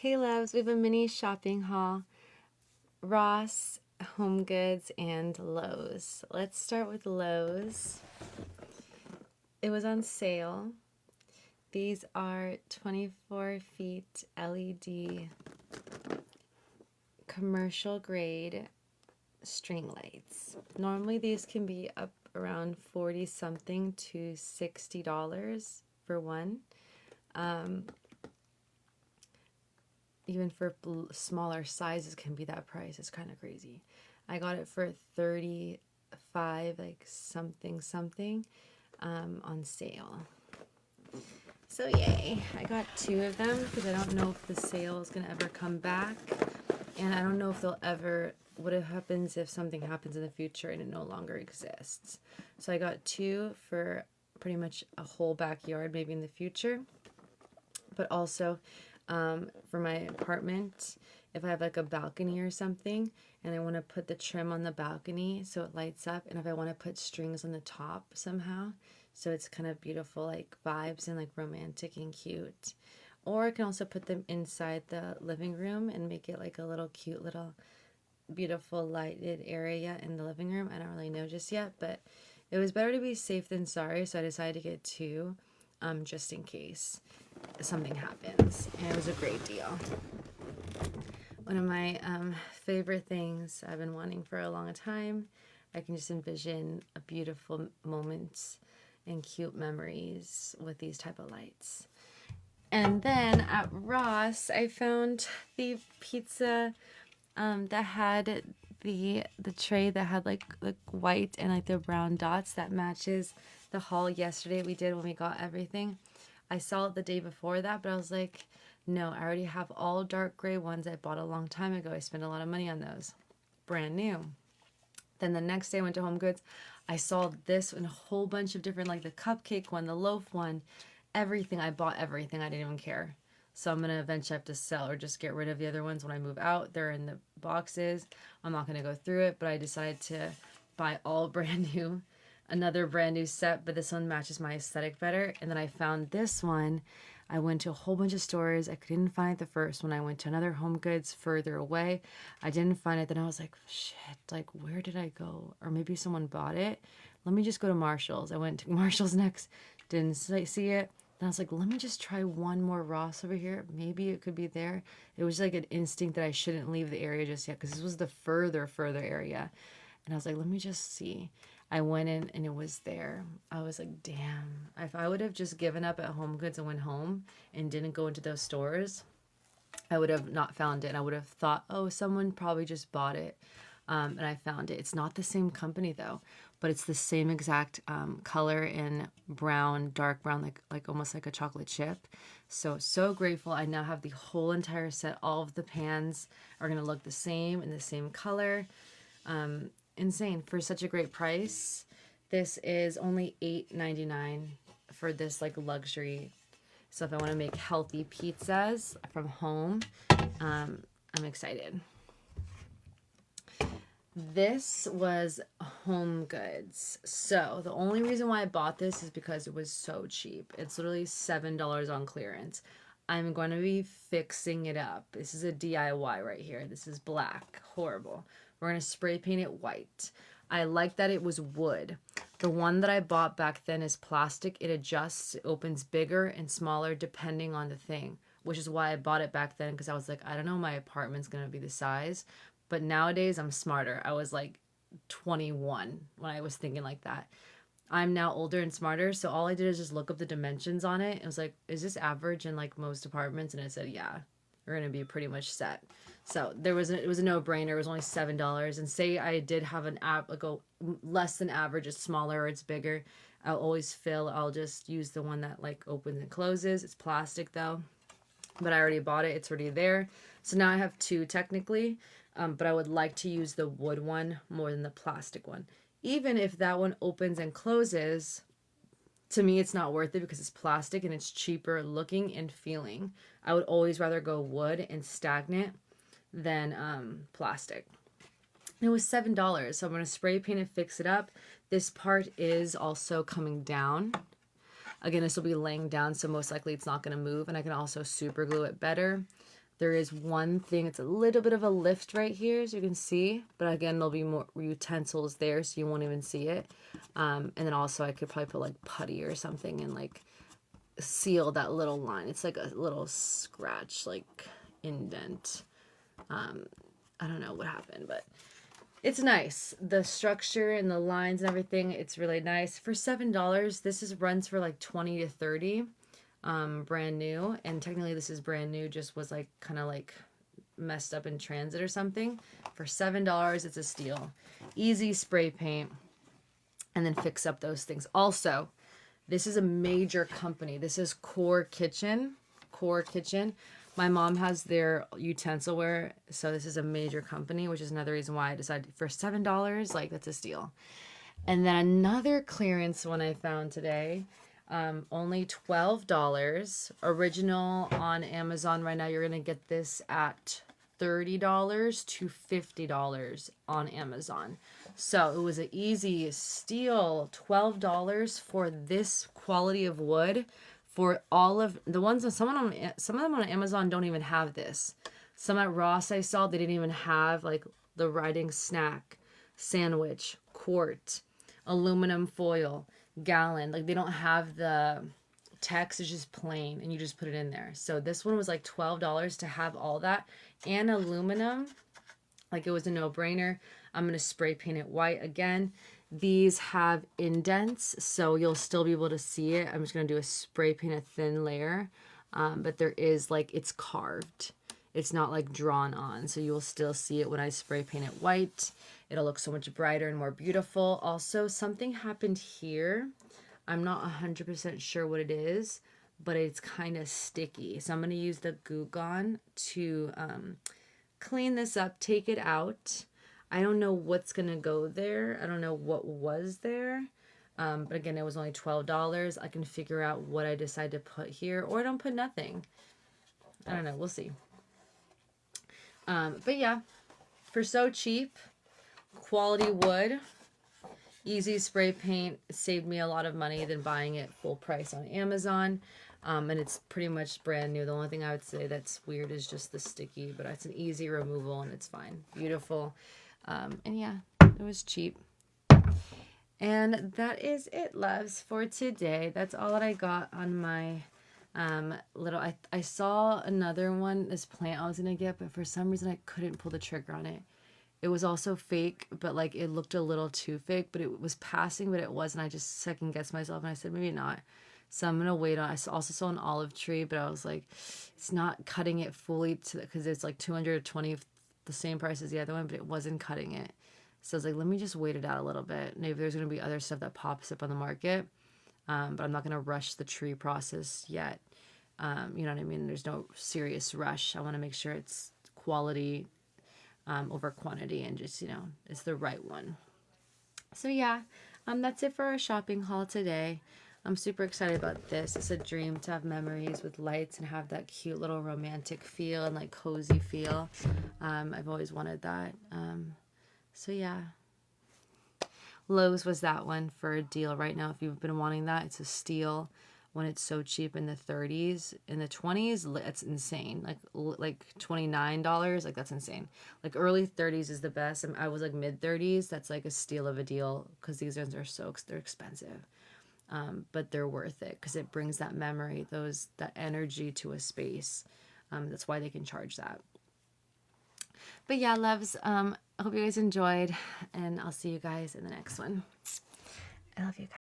Hey loves, we have a mini shopping haul. Ross, HomeGoods, and Lowe's. Let's start with Lowe's. It was on sale. These are 24 feet LED commercial grade string lights. Normally these can be up around 40 something to $60 for one. Even for smaller sizes can be that price. It's kind of crazy. I got it for 35 like something on sale. So yay, I got two of them because I don't know if the sale is gonna ever come back, and I don't know if they'll ever, what happens if something happens in the future and it no longer exists. So I got two for pretty much a whole backyard maybe in the future, but also for my apartment, if I have like a balcony or something and I want to put the trim on the balcony so it lights up, and if I want to put strings on the top somehow so it's kind of beautiful, like vibes and like romantic and cute. Or I can also put them inside the living room and make it like a little cute little beautiful lighted area in the living room. I don't really know just yet, but it was better to be safe than sorry, so I decided to get two just in case something happens, and it was a great deal. One of my favorite things I've been wanting for a long time. I can just envision a beautiful moments and cute memories with these type of lights. And then at Ross, I found the pizza that had the tray that had like white and like the brown dots that matches the haul yesterday we did when we got everything. I saw it the day before that, but I was like, no, I already have all dark gray ones I bought a long time ago. I spent a lot of money on those. Brand new. Then the next day I went to HomeGoods. I saw this and a whole bunch of different, like the cupcake one, the loaf one, everything. I bought everything. I didn't even care. So I'm going to eventually have to sell or just get rid of the other ones when I move out. They're in the boxes. I'm not going to go through it, but I decided to buy all brand new. Another brand new set, but this one matches my aesthetic better. And then I found this one. I went to a whole bunch of stores. I couldn't find the first one. I went to another HomeGoods further away. I didn't find it. Then I was like, shit, like where did I go? Or maybe someone bought it. Let me just go to Marshall's. I went to Marshall's next. Didn't see it. Then I was like, let me just try one more Ross over here. Maybe it could be there. It was like an instinct that I shouldn't leave the area just yet because this was the further area. And I was like, let me just see. I went in and it was there. I was like, damn. If I would have just given up at HomeGoods and went home and didn't go into those stores, I would have not found it. And I would have thought, oh, someone probably just bought it. And I found it. It's not the same company though, but it's the same exact color in brown, dark brown, like almost like a chocolate chip. So grateful. I now have the whole entire set. All of the pans are going to look the same in the same color. Insane for such a great price. This is only $8.99 for this like luxury. So if I want to make healthy pizzas from home, I'm excited. This was HomeGoods. So the only reason why I bought this is because it was so cheap. It's literally $7 on clearance. I'm going to be fixing it up. This is a DIY right here. This is black. Horrible. We're going to spray paint it white. I like that it was wood. The one that I bought back then is plastic. It adjusts, it opens bigger and smaller depending on the thing, which is why I bought it back then, because I was like, I don't know my apartment's going to be the size. But nowadays I'm smarter. I was like 21 when I was thinking like that. I'm now older and smarter, so all I did is just look up the dimensions on it. It was like, is this average in like most apartments? And it said, yeah, we're going to be pretty much set. So it was a no-brainer. It was only $7. And say I did have an app like a less than average, it's smaller or it's bigger, I'll just use the one that like opens and closes. It's plastic though, but I already bought it. It's already there. So now I have two technically, but I would like to use the wood one more than the plastic one. Even if that one opens and closes, to me it's not worth it because it's plastic and it's cheaper looking and feeling. I would always rather go wood and stagnant than plastic. It was $7, so I'm going to spray paint and fix it up. This part is also coming down. Again, this will be laying down, so most likely it's not going to move, and I can also super glue it better. There is one thing, it's a little bit of a lift right here, as you can see. But again, there'll be more utensils there, so you won't even see it. And then also I could probably put like putty or something and like seal that little line. It's like a little scratch, like indent. I don't know what happened, but it's nice. The structure and the lines and everything, it's really nice. For $7, this runs for like 20 to 30, brand new. And technically this is brand new, just was like kind of like messed up in transit or something. For $7, it's a steal. Easy spray paint and then fix up those things. Also, this is a major company. This is Core Kitchen. Core Kitchen. My mom has their utensilware, so this is a major company, which is another reason why I decided for $7, like that's a steal. And then another clearance one I found today, only $12. Original on Amazon right now, you're gonna get this at $30 to $50 on Amazon. So it was an easy steal, $12 for this quality of wood. For all of the ones, some of them on Amazon don't even have this. Some at Ross I saw, they didn't even have like the writing snack, sandwich, quart, aluminum foil, gallon. Like they don't have the text, it's just plain and you just put it in there. So this one was like $12 to have all that and aluminum. Like it was a no-brainer. I'm going to spray paint it white again. These have indents, so you'll still be able to see it. I'm just going to do a spray paint, a thin layer. But there is like, it's carved. It's not like drawn on, so you will still see it when I spray paint it white. It'll look so much brighter and more beautiful. Also, something happened here. I'm not 100% sure what it is, but it's kind of sticky. So I'm going to use the Goo Gone to clean this up, take it out. I don't know what's going to go there. I don't know what was there. But again, it was only $12. I can figure out what I decide to put here, or I don't put nothing. I don't know. We'll see. But yeah, for so cheap, quality wood, easy spray paint, saved me a lot of money than buying it full price on Amazon. And it's pretty much brand new. The only thing I would say that's weird is just the sticky, but it's an easy removal and it's fine. Beautiful. And yeah, it was cheap. And that is it, loves, for today. That's all that I got on my little... I saw another one, this plant I was going to get, but for some reason I couldn't pull the trigger on it. It was also fake, but like it looked a little too fake, but it was passing, but it wasn't. I just second guessed myself and I said, maybe not. So I'm going to wait on... I also saw an olive tree, but I was like, it's not cutting it fully to... because it's like $220, the same price as the other one, but it wasn't cutting it. So I was like, let me just wait it out a little bit. Maybe there's going to be other stuff that pops up on the market. But I'm not going to rush the tree process yet. You know what I mean? There's no serious rush. I want to make sure it's quality over quantity and just, you know, it's the right one. So yeah, that's it for our shopping haul today. I'm super excited about this. It's a dream to have memories with lights and have that cute little romantic feel and like cozy feel. I've always wanted that. So yeah, Lowe's was that one for a deal right now. If you've been wanting that, it's a steal when it's so cheap in the 30s. In the 20s, that's insane. Like $29, like that's insane. Like early 30s is the best. I was like mid 30s. That's like a steal of a deal because these ones are they're expensive. But they're worth it because it brings that memory, that energy to a space. That's why they can charge that. But yeah, loves, I hope you guys enjoyed, and I'll see you guys in the next one. I love you guys.